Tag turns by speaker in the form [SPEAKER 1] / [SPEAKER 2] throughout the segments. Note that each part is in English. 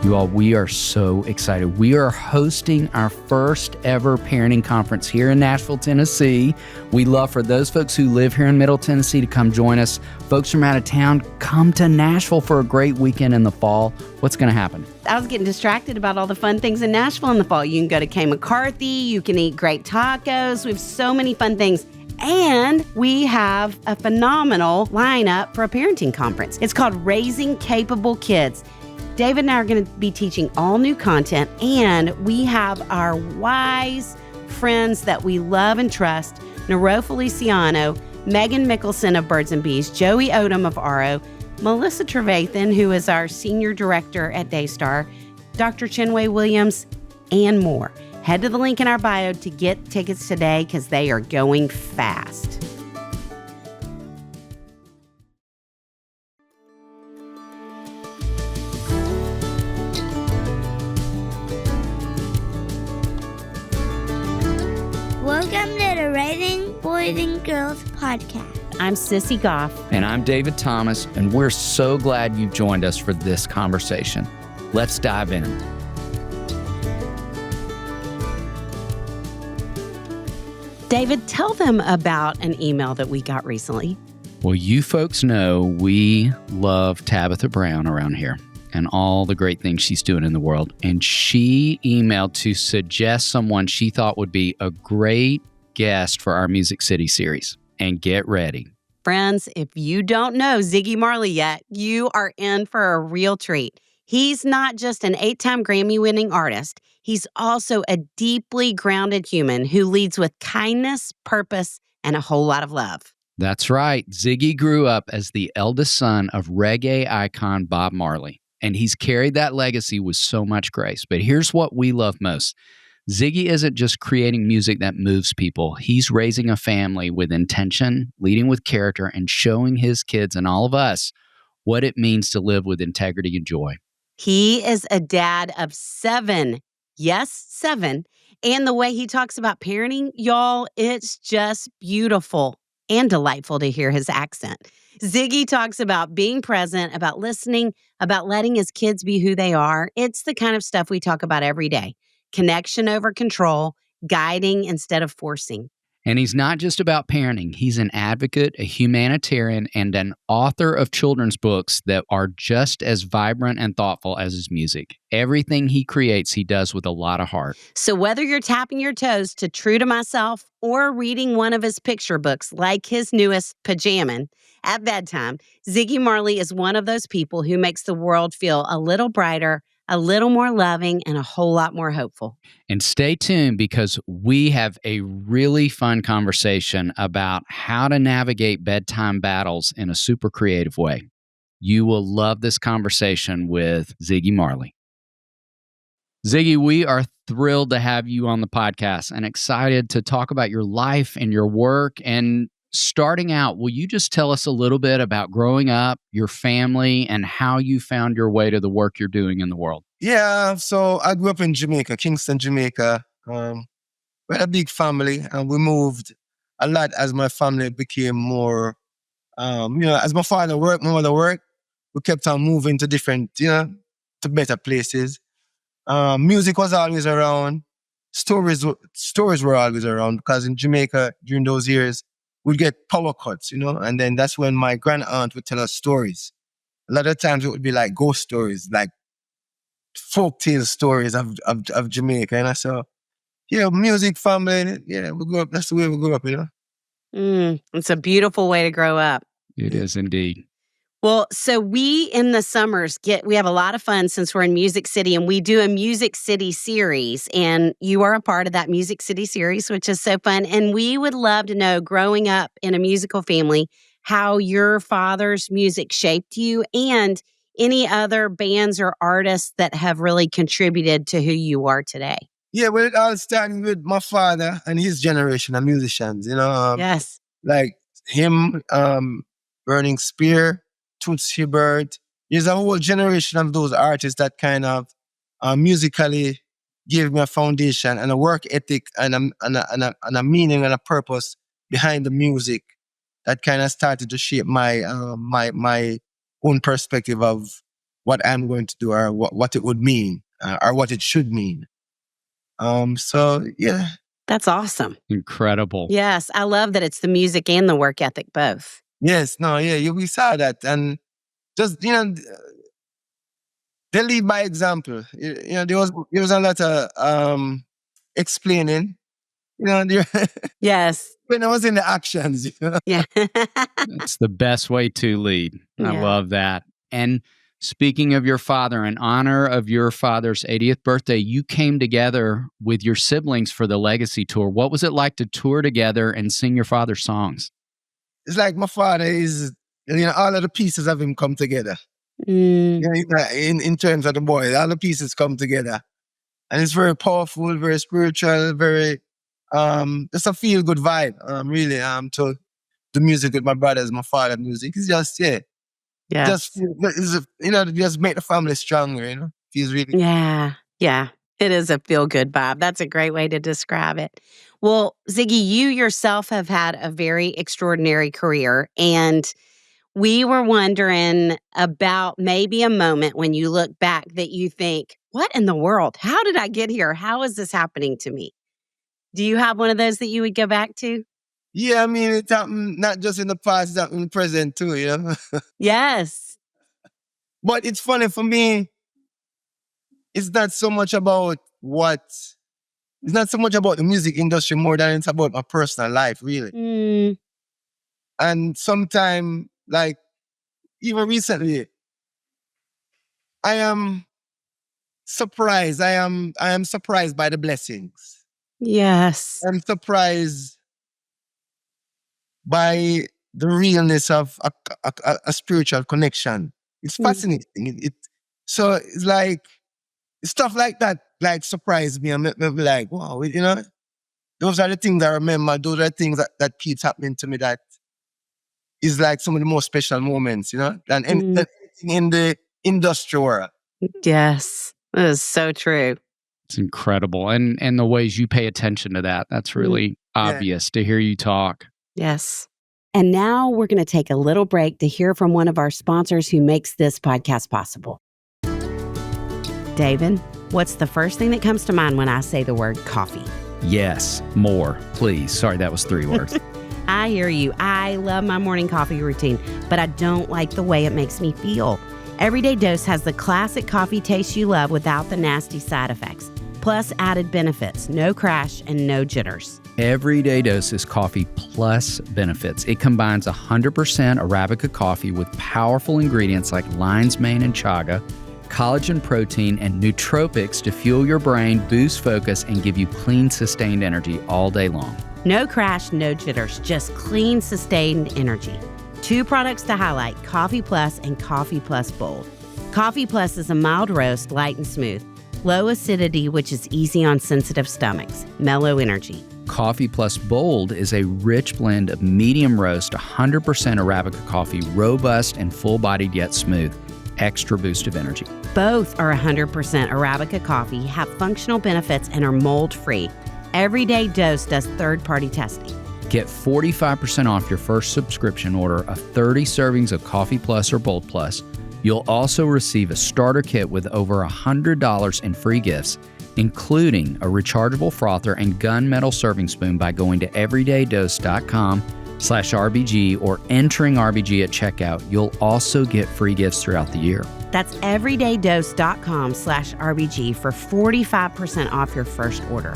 [SPEAKER 1] You all, we are so excited. We are hosting our first ever parenting conference here in Nashville, Tennessee. We love for those folks who live here in Middle Tennessee to come join us. Folks from out of town, come to Nashville for a great weekend in the fall. What's going to happen?
[SPEAKER 2] I was getting distracted about all the fun things in Nashville in the fall. You can go to K. McCarthy. You can eat great tacos. We have so many fun things. And we have a phenomenal lineup for a parenting conference. It's called Raising Capable Kids. David and I are going to be teaching all new content, and we have our wise friends that we love and trust, Nero Feliciano, Megan Mickelson of Birds and Bees, Joey Odom of RO, Melissa Trevathan, who is our senior director at Daystar, Dr. Chinwe Williams, and more. Head to the link in our bio to get tickets today because they are going fast.
[SPEAKER 3] Welcome to the Raising Boys and Girls podcast.
[SPEAKER 2] I'm Sissy Goff.
[SPEAKER 1] And I'm David Thomas, and we're so glad you joined us for this conversation. Let's dive in.
[SPEAKER 2] David, tell them about an email that we got recently.
[SPEAKER 1] Well, you folks know we love Tabitha Brown around here and all the great things she's doing in the world. And she emailed to suggest someone she thought would be a great guest for our Music City series. And get ready.
[SPEAKER 2] Friends, if you don't know Ziggy Marley yet, you are in for a real treat. He's not just an 8-time Grammy-winning artist. He's also a deeply grounded human who leads with kindness, purpose, and a whole lot of love.
[SPEAKER 1] That's right. Ziggy grew up as the eldest son of reggae icon Bob Marley. And he's carried that legacy with so much grace. But here's what we love most. Ziggy isn't just creating music that moves people. He's raising a family with intention, leading with character, and showing his kids and all of us what it means to live with integrity and joy.
[SPEAKER 2] He is a dad of 7. Yes, 7. And the way he talks about parenting, y'all, it's just beautiful and delightful to hear his accent. Ziggy talks about being present, about listening, about letting his kids be who they are. It's the kind of stuff we talk about every day. Connection over control, guiding instead of forcing.
[SPEAKER 1] And he's not just about parenting. He's an advocate, a humanitarian, and an author of children's books that are just as vibrant and thoughtful as his music. Everything he creates, he does with a lot of heart.
[SPEAKER 2] So whether you're tapping your toes to True to Myself or reading one of his picture books like his newest, Pajamin, at Bedtime, Ziggy Marley is one of those people who makes the world feel a little brighter, a little more loving, and a whole lot more hopeful.
[SPEAKER 1] And stay tuned because we have a really fun conversation about how to navigate bedtime battles in a super creative way. You will love this conversation with Ziggy Marley. Ziggy, we are thrilled to have you on the podcast and excited to talk about your life and your work. And starting out, will you just tell us a little bit about growing up, your family, and how you found your way to the work you're doing in the world?
[SPEAKER 4] Yeah, so I grew up in Jamaica, Kingston, Jamaica. We had a big family, and we moved a lot as my family became more, as my father worked, my mother worked, we kept on moving to different, to better places. Music was always around. Stories were always around because in Jamaica, during those years, we'd get power cuts, and then that's when my grand aunt would tell us stories. A lot of times it would be like ghost stories, like folktale stories of Jamaica. And I saw, music, family, we grew up, that's the way we grew up,
[SPEAKER 2] It's a beautiful way to grow up.
[SPEAKER 1] It is indeed.
[SPEAKER 2] Well, so we in the summers we have a lot of fun since we're in Music City, and we do a Music City series, and you are a part of that Music City series, which is so fun. And we would love to know, growing up in a musical family, how your father's music shaped you and any other bands or artists that have really contributed to who you are today.
[SPEAKER 4] Yeah, well, it all started with my father and his generation of musicians,
[SPEAKER 2] Yes.
[SPEAKER 4] Like him, Burning Spear, Toots Hibbert. There's a whole generation of those artists that kind of musically gave me a foundation and a work ethic and a meaning and a purpose behind the music that kind of started to shape my my own perspective of what I'm going to do or what it would mean or what it should mean. So yeah.
[SPEAKER 2] That's awesome.
[SPEAKER 1] Incredible.
[SPEAKER 2] Yes, I love that it's the music and the work ethic both.
[SPEAKER 4] Yes, no, yeah, we saw that. And just, they lead by example. There was a lot of explaining,
[SPEAKER 2] Yes.
[SPEAKER 4] when I was in the actions.
[SPEAKER 2] Yeah.
[SPEAKER 1] It's the best way to lead. I
[SPEAKER 2] Yeah.
[SPEAKER 1] love that. And speaking of your father, in honor of your father's 80th birthday, you came together with your siblings for the Legacy Tour. What was it like to tour together and sing your father's songs?
[SPEAKER 4] It's like my father is, all of the pieces of him come together.
[SPEAKER 2] Mm.
[SPEAKER 4] In terms of the boy, all the pieces come together. And it's very powerful, very spiritual, very, it's a feel-good vibe, really, to the music with my brothers, my father's music. It's just,
[SPEAKER 2] Yes.
[SPEAKER 4] just make the family stronger, Feels really
[SPEAKER 2] Yeah. Yeah. It is a feel-good vibe. That's a great way to describe it. Well, Ziggy, you yourself have had a very extraordinary career, and we were wondering about maybe a moment when you look back that you think, what in the world? How did I get here? How is this happening to me? Do you have one of those that you would go back to?
[SPEAKER 4] Yeah, I mean, it happened not just in the past, it's happened in the present too,
[SPEAKER 2] Yes.
[SPEAKER 4] But it's funny for me, it's not so much about the music industry more than it's about my personal life, really.
[SPEAKER 2] Mm.
[SPEAKER 4] And sometime, like, even recently, I am surprised. I am surprised by the blessings.
[SPEAKER 2] Yes.
[SPEAKER 4] I'm surprised by the realness of a spiritual connection. It's fascinating. So it's like stuff like that, like surprised me and make me be like, wow, those are the things I remember. Those are the things that keeps happening to me. That is like some of the most special moments, than anything in the industry world.
[SPEAKER 2] Yes. That is so true.
[SPEAKER 1] It's incredible. And the ways you pay attention to that, that's really obvious to hear you talk.
[SPEAKER 2] Yes. And now we're going to take a little break to hear from one of our sponsors who makes this podcast possible. David, what's the first thing that comes to mind when I say the word coffee?
[SPEAKER 1] Yes, more, please. Sorry, that was 3 words.
[SPEAKER 2] I hear you. I love my morning coffee routine, but I don't like the way it makes me feel. Everyday Dose has the classic coffee taste you love without the nasty side effects, plus added benefits, no crash and no jitters.
[SPEAKER 1] Everyday Dose is coffee plus benefits. It combines 100% Arabica coffee with powerful ingredients like lion's mane and chaga, collagen protein, and nootropics to fuel your brain, boost focus, and give you clean, sustained energy all day long.
[SPEAKER 2] No crash, no jitters, just clean, sustained energy. 2 products to highlight, Coffee Plus and Coffee Plus Bold. Coffee Plus is a mild roast, light and smooth. Low acidity, which is easy on sensitive stomachs. Mellow energy.
[SPEAKER 1] Coffee Plus Bold is a rich blend of medium roast, 100% Arabica coffee, robust and full-bodied yet smooth. Extra boost of energy.
[SPEAKER 2] Both are 100% Arabica coffee, have functional benefits, and are mold-free. Everyday Dose does third-party testing.
[SPEAKER 1] Get 45% off your first subscription order of 30 servings of Coffee Plus or Bold Plus. You'll also receive a starter kit with over $100 in free gifts, including a rechargeable frother and gunmetal serving spoon by going to everydaydose.com/RBG or entering RBG at checkout. You'll also get free gifts throughout the year.
[SPEAKER 2] That's everydaydose.com/RBG for 45% off your first order.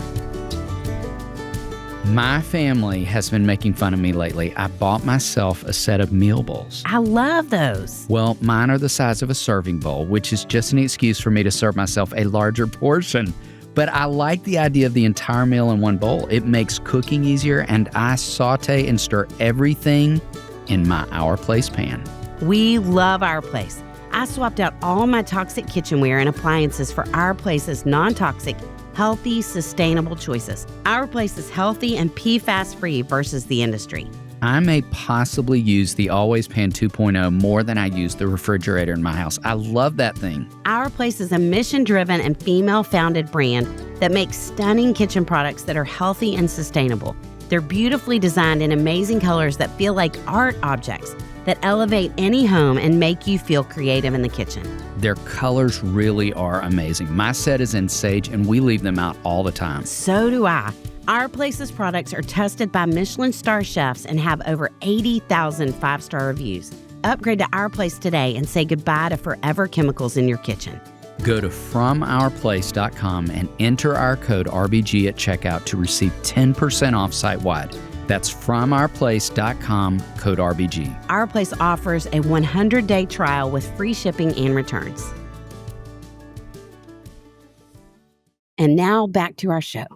[SPEAKER 1] My family has been making fun of me lately. I bought myself a set of meal bowls.
[SPEAKER 2] I love those.
[SPEAKER 1] Well, mine are the size of a serving bowl, which is just an excuse for me to serve myself a larger portion. But I like the idea of the entire meal in one bowl. It makes cooking easier, and I saute and stir everything in my Our Place pan.
[SPEAKER 2] We love Our Place. I swapped out all my toxic kitchenware and appliances for Our Place's non-toxic, healthy, sustainable choices. Our Place is healthy and PFAS-free versus the industry.
[SPEAKER 1] I may possibly use the Always Pan 2.0 more than I use the refrigerator in my house. I love that thing.
[SPEAKER 2] Our Place is a mission-driven and female-founded brand that makes stunning kitchen products that are healthy and sustainable. They're beautifully designed in amazing colors that feel like art objects. that elevate any home and make you feel creative in the kitchen.
[SPEAKER 1] Their colors really are amazing. My set is in sage, and we leave them out all the time.
[SPEAKER 2] So do I. Our Place's products are tested by Michelin star chefs and have over 80,000 five-star reviews. Upgrade to Our Place today and say goodbye to forever chemicals in your kitchen.
[SPEAKER 1] Go to FromOurPlace.com and enter our code RBG at checkout to receive 10% off site-wide. That's FromOurPlace.com, code RBG.
[SPEAKER 2] Our Place offers a 100-day trial with free shipping and returns. And now back to our show.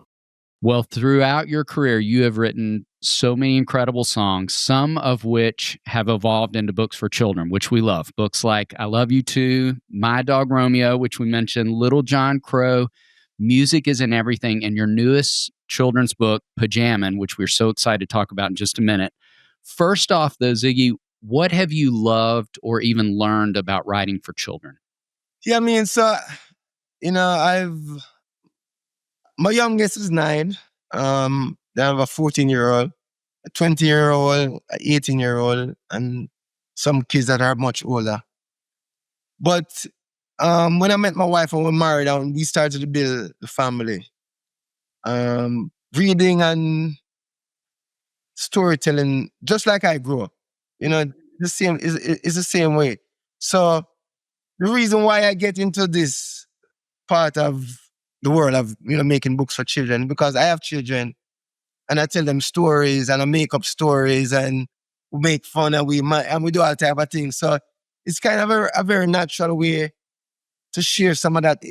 [SPEAKER 1] Well, throughout your career, you have written so many incredible songs, some of which have evolved into books for children, which we love. Books like I Love You Too, My Dog Romeo, which we mentioned, Little John Crow, Music Isn't Everything, and your newest children's book, Pajamin, which we're so excited to talk about in just a minute. First off, though, Ziggy, what have you loved or even learned about writing for children?
[SPEAKER 4] Yeah, I mean, so, my youngest is 9. Then I have a 14-year-old, a 20-year-old, an 18-year-old, and some kids that are much older. But when I met my wife and we were married, and we started to build the family. Reading and storytelling, just like I grew up, the same is the same way. So the reason why I get into this part of the world of making books for children, because I have children, and I tell them stories, and I make up stories, and we make fun, and we do all type of things. So it's kind of a very natural way to share some of that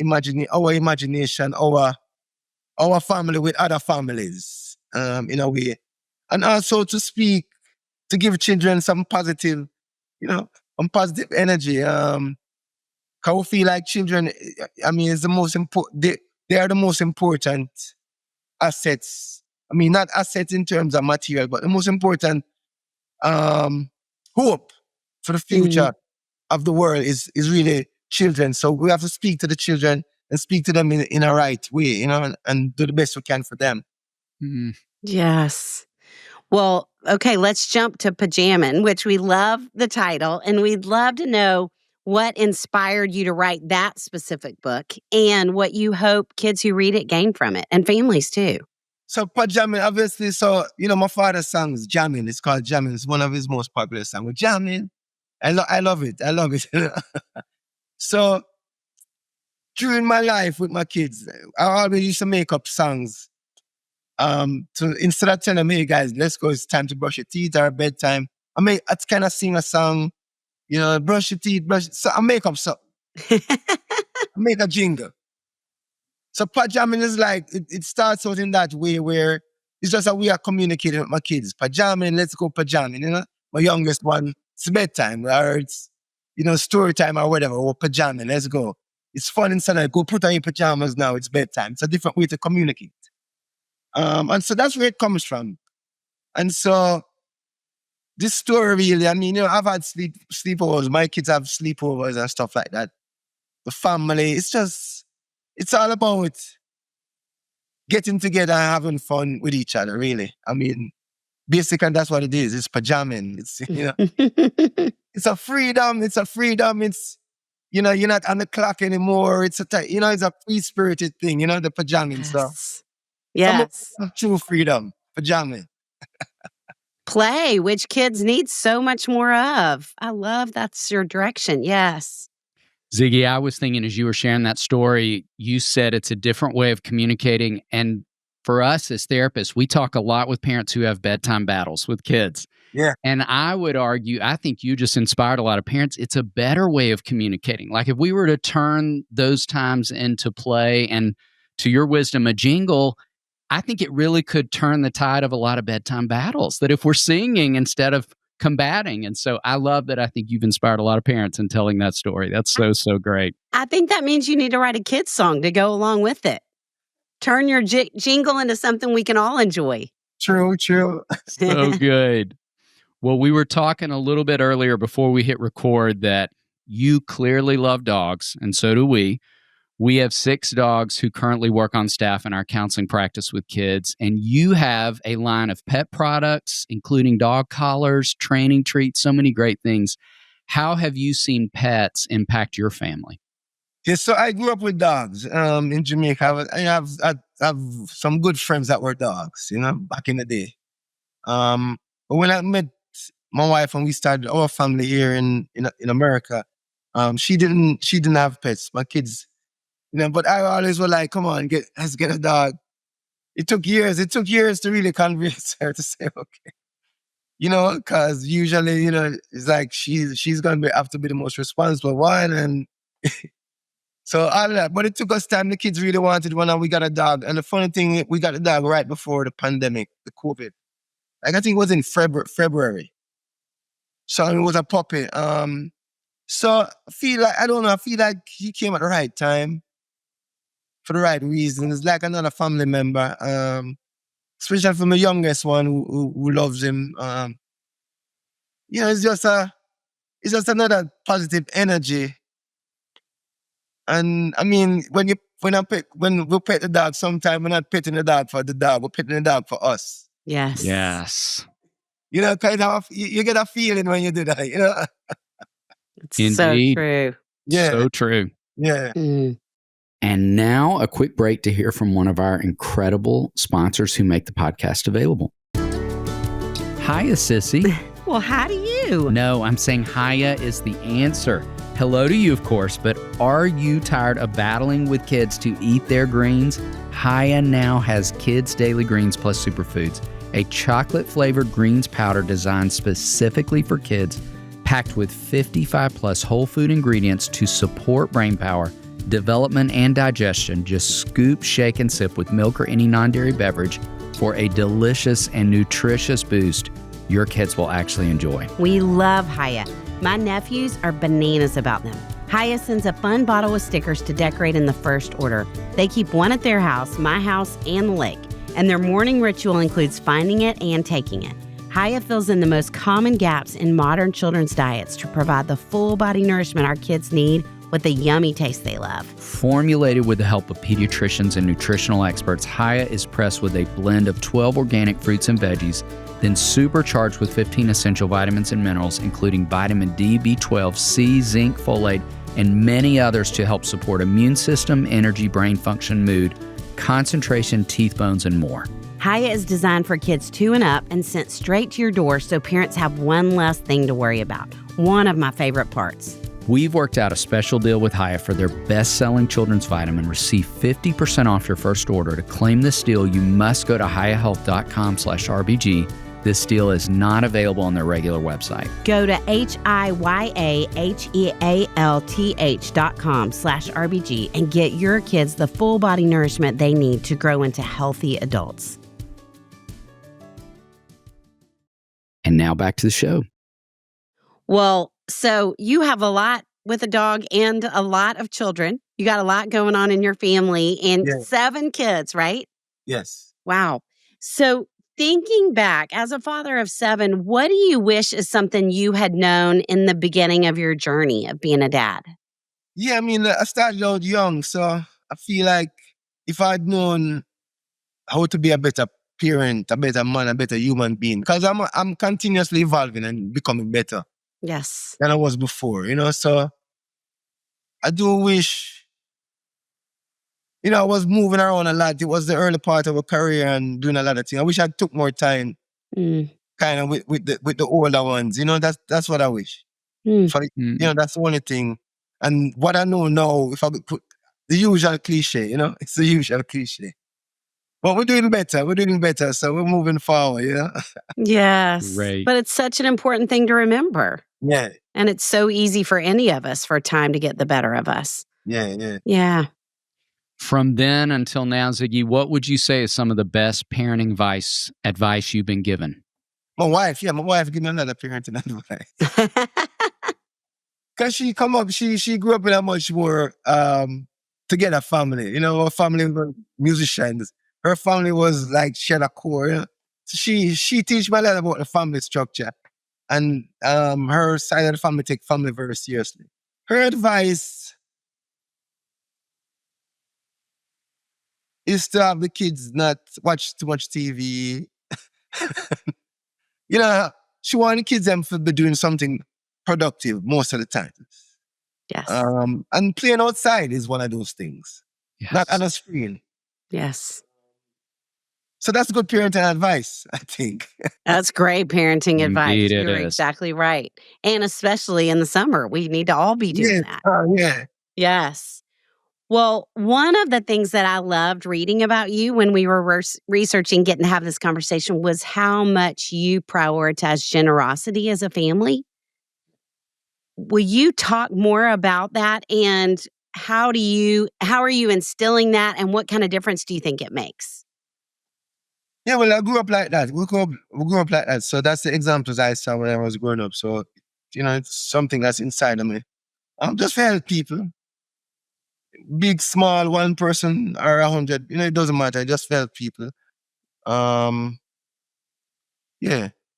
[SPEAKER 4] our imagination, our family with other families, in a way. And also to give children some positive, some positive energy. Because we feel like children, it's the most important, they are the most important assets. Not assets in terms of material, but the most important hope for the future of the world is really children. So we have to speak to the children and speak to them in a right way, and do the best we can for them.
[SPEAKER 1] Mm-hmm.
[SPEAKER 2] Yes. Well, okay, let's jump to Pajamin, which we love the title, and we'd love to know what inspired you to write that specific book and what you hope kids who read it gain from it, and families too.
[SPEAKER 4] So Pajamin, obviously, my father's song is Jamming. It's called Jamming. It's one of his most popular songs. Jamming. I love it. I love it. So during my life with my kids, I always used to make up songs. Instead of telling them, hey guys, let's go, it's time to brush your teeth or bedtime, I'd kind of sing a song, brush your teeth, so I make up something. I make a jingle. So Pajamin is like, it starts out in that way where it's just a way of communicating with my kids. Pajamin, let's go pajamin, My youngest one, it's bedtime, or it's, story time or whatever, or pajamin, let's go. It's fun inside, like, go put on your pajamas now, it's bedtime. It's a different way to communicate. And so that's where it comes from. And so this story really, I've had sleepovers. My kids have sleepovers and stuff like that. The family, it's all about getting together and having fun with each other, really. Basically, that's what it is. It's pajamin. It's, it's a freedom. It's, you're not on the clock anymore. It's it's a free-spirited thing, the pajamin stuff.
[SPEAKER 2] Yes.
[SPEAKER 4] True freedom. Pajamin.
[SPEAKER 2] Play, which kids need so much more of. I love that's your direction. Yes.
[SPEAKER 1] Ziggy, I was thinking as you were sharing that story, you said it's a different way of communicating. And for us as therapists, we talk a lot with parents who have bedtime battles with kids.
[SPEAKER 4] Yeah.
[SPEAKER 1] And I would argue, I think you just inspired a lot of parents. It's a better way of communicating. Like if we were to turn those times into play and, to your wisdom, a jingle, I think it really could turn the tide of a lot of bedtime battles, that if we're singing instead of combating. And so I love that. I think you've inspired a lot of parents in telling that story. That's so great.
[SPEAKER 2] I think that means you need to write a kid's song to go along with it. Turn your jingle into something we can all enjoy.
[SPEAKER 4] True.
[SPEAKER 1] So good. Well, we were talking a little bit earlier before we hit record that you clearly love dogs, and so do we. We have 6 dogs who currently work on staff in our counseling practice with kids. And you have a line of pet products, including dog collars, training treats, so many great things. How have you seen pets impact your family?
[SPEAKER 4] Yeah, so I grew up with dogs in Jamaica. I have some good friends that were dogs, back in the day. But when I met my wife and we started our family here in America, she didn't have pets. My kids, but I always was like, come on, let's get a dog. It took years. It took years to really convince her to say, okay. Because usually, it's like she's gonna have to be the most responsible one, and so all of that. But it took us time. The kids really wanted one, and we got a dog. And the funny thing, we got a dog right before the pandemic, the COVID. Like I think it was in February. So it was a puppy. So I feel like he came at the right time for the right reasons. Like another family member. Especially for my youngest one who loves him. It's just another positive energy. And I mean, when we pet the dog, sometimes we're not petting the dog for the dog, we're petting the dog for us.
[SPEAKER 2] Yes.
[SPEAKER 1] Yes.
[SPEAKER 4] Kind of, you get a feeling when you do that,
[SPEAKER 2] It's
[SPEAKER 1] Indeed.
[SPEAKER 2] so true.
[SPEAKER 4] Yeah.
[SPEAKER 1] So true.
[SPEAKER 4] Yeah.
[SPEAKER 2] Mm.
[SPEAKER 1] And now a quick break to hear from one of our incredible sponsors who make the podcast available. Hiya, Sissy.
[SPEAKER 2] Well, how do you?
[SPEAKER 1] No, I'm saying hiya is the answer. Hello to you, of course, but are you tired of battling with kids to eat their greens? Hiya now has Kids Daily Greens Plus Superfoods, a chocolate-flavored greens powder designed specifically for kids, packed with 55 plus whole food ingredients to support brain power, development, and digestion. Just scoop, shake, and sip with milk or any non-dairy beverage for a delicious and nutritious boost your kids will actually enjoy.
[SPEAKER 2] We love Hiya. My nephews are bananas about them. Hiya sends a fun bottle with stickers to decorate in the first order. They keep one at their house, my house, and the lake. And their morning ritual includes finding it and taking it. Hiya fills in the most common gaps in modern children's diets to provide the full body nourishment our kids need with the yummy taste they love.
[SPEAKER 1] Formulated with the help of pediatricians and nutritional experts, Hiya is pressed with a blend of 12 organic fruits and veggies, then supercharged with 15 essential vitamins and minerals, including vitamin D, B12, C, zinc, folate, and many others to help support immune system, energy, brain function, mood, concentration, teeth, bones, and more.
[SPEAKER 2] Hiya is designed for kids 2 and up and sent straight to your door so parents have one less thing to worry about. One of my favorite parts.
[SPEAKER 1] We've worked out a special deal with Hiya for their best-selling children's vitamin. Receive 50% off your first order. To claim this deal, you must go to hiyahealth.com/RBG. This deal is not available on their regular website.
[SPEAKER 2] Go to hiyahealth.com/RBG and get your kids the full body nourishment they need to grow into healthy adults.
[SPEAKER 1] And now back to the show.
[SPEAKER 2] Well, so you have a lot with a dog and a lot of children. You got a lot going on in your family and 7 kids, right?
[SPEAKER 4] Yes.
[SPEAKER 2] Wow. So thinking back, as a father of 7, what do you wish is something you had known in the beginning of your journey of being a dad?
[SPEAKER 4] Yeah, I mean, I started out young, so I feel like if I'd known how to be a better parent, a better man, a better human being, because I'm continuously evolving and becoming better
[SPEAKER 2] Yes.
[SPEAKER 4] than I was before, so I do wish, I was moving around a lot. It was the early part of a career and doing a lot of things. I wish I took more time kind of with the older ones, that's what I wish. That's the only thing. And what I know now, if I could put the usual cliche, it's the usual cliche. But we're doing better, so we're moving forward,
[SPEAKER 2] Yes.
[SPEAKER 1] Great.
[SPEAKER 2] But it's such an important thing to remember.
[SPEAKER 4] Yeah.
[SPEAKER 2] And it's so easy for any of us for time to get the better of us.
[SPEAKER 4] Yeah.
[SPEAKER 2] Yeah.
[SPEAKER 1] From then until now, Ziggy, what would you say is some of the best parenting advice you've been given?
[SPEAKER 4] My wife gave me another parenting advice. Because she grew up in a much more together family. Her family were musicians. Her family was like, she had a core. So she teach me a lot about the family structure. And her side of the family take family very seriously. Her advice is to have the kids not watch too much TV. You know, she wanted the kids them to be doing something productive most of the time.
[SPEAKER 2] Yes.
[SPEAKER 4] And playing outside is one of those things.
[SPEAKER 1] Yes.
[SPEAKER 4] Not on a screen.
[SPEAKER 2] Yes.
[SPEAKER 4] So that's good parenting advice, I think.
[SPEAKER 2] That's great parenting advice.
[SPEAKER 1] Indeed it
[SPEAKER 2] You're
[SPEAKER 1] is.
[SPEAKER 2] exactly right. And especially in the summer, we need to all be doing that.
[SPEAKER 4] Yeah.
[SPEAKER 2] Yes. Well, one of the things that I loved reading about you when we were researching getting to have this conversation was how much you prioritize generosity as a family. Will you talk more about that, and how are you instilling that, and what kind of difference do you think it makes?
[SPEAKER 4] Yeah, well, I grew up like that. We grew up like that. So that's the examples I saw when I was growing up. So, it's something that's inside of me. Just to help people. Big, small, one person or 100, it doesn't matter. Just help people. Yeah.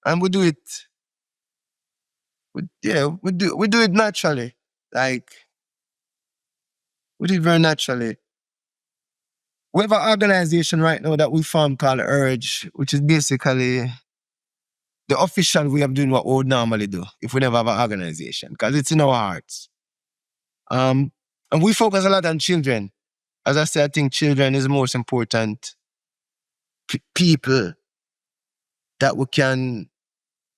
[SPEAKER 4] And we do it. We do it naturally. Like, we do it very naturally. We have an organization right now that we formed called Urge, which is basically the official way of doing what we would normally do if we never have an organization, because it's in our hearts. And we focus a lot on children. As I said, I think children is the most important people that we can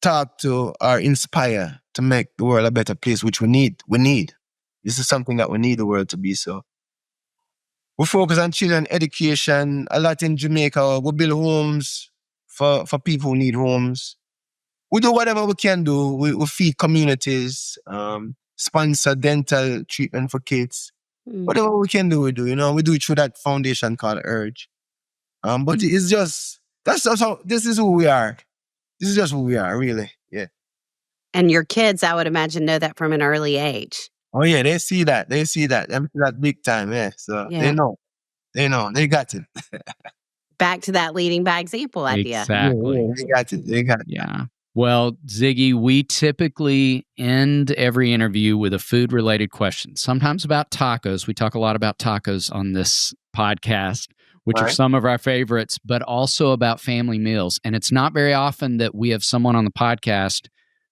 [SPEAKER 4] talk to or inspire to make the world a better place, which we need. This is something that we need the world to be. So we focus on children education a lot in Jamaica. We build homes for people who need homes. We do whatever we can do. We feed communities, sponsor dental treatment for kids. Whatever we can do, we do. We do it through that foundation called Urge. But it's just, this is who we are. This is just who we are, really. Yeah.
[SPEAKER 2] And your kids, I would imagine, know that from an early age.
[SPEAKER 4] Oh, yeah, they see that. They see that. They see that big time, yeah. So they know. They got it.
[SPEAKER 2] Back to that leading by example idea.
[SPEAKER 1] Exactly.
[SPEAKER 4] Yeah, they got it.
[SPEAKER 1] Yeah. Well, Ziggy, we typically end every interview with a food-related question, sometimes about tacos. We talk a lot about tacos on this podcast, which are some of our favorites, but also about family meals. And it's not very often that we have someone on the podcast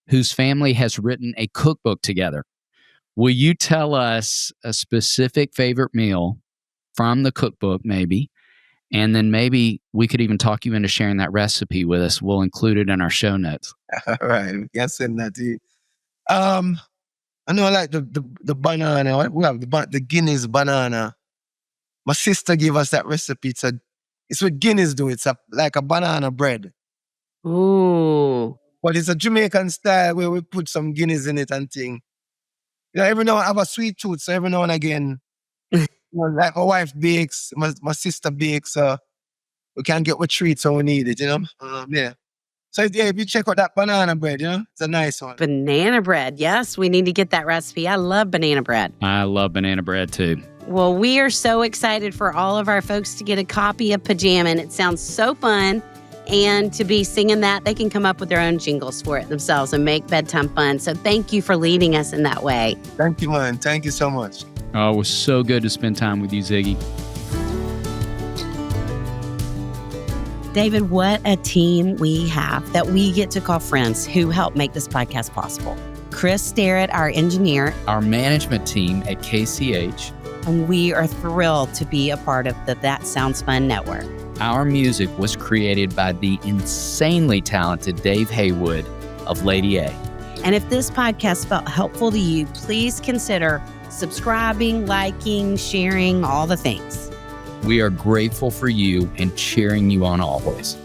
[SPEAKER 1] whose family has written a cookbook together. Will you tell us a specific favorite meal from the cookbook, maybe? And then maybe we could even talk you into sharing that recipe with us. We'll include it in our show notes.
[SPEAKER 4] All right. Yes, send that to you. I know I like the banana. We have the Guinness banana. My sister gave us that recipe. It's what Guinness do. It's like a banana bread.
[SPEAKER 2] Ooh.
[SPEAKER 4] But it's a Jamaican style where we put some Guinness in it and thing. Every now and I have a sweet tooth, so every now and again, like my wife bakes, my sister bakes, so we can get what treats when we need it, yeah. So if you check out that banana bread, it's a nice one.
[SPEAKER 2] Banana bread. Yes, we need to get that recipe. I love banana bread.
[SPEAKER 1] I love banana bread too.
[SPEAKER 2] Well, we are so excited for all of our folks to get a copy of Pajamin'. It sounds so fun. And to be singing that, they can come up with their own jingles for it themselves and make bedtime fun. So thank you for leading us in that way.
[SPEAKER 4] Thank you, man. Thank you so much.
[SPEAKER 1] Oh, it was so good to spend time with you, Ziggy.
[SPEAKER 2] David, what a team we have that we get to call friends who help make this podcast possible. Chris Starrett, our engineer.
[SPEAKER 1] Our management team at KCH.
[SPEAKER 2] And we are thrilled to be a part of the That Sounds Fun network.
[SPEAKER 1] Our music was created by the insanely talented Dave Haywood of Lady A.
[SPEAKER 2] And if this podcast felt helpful to you, please consider subscribing, liking, sharing, all the things.
[SPEAKER 1] We are grateful for you and cheering you on always.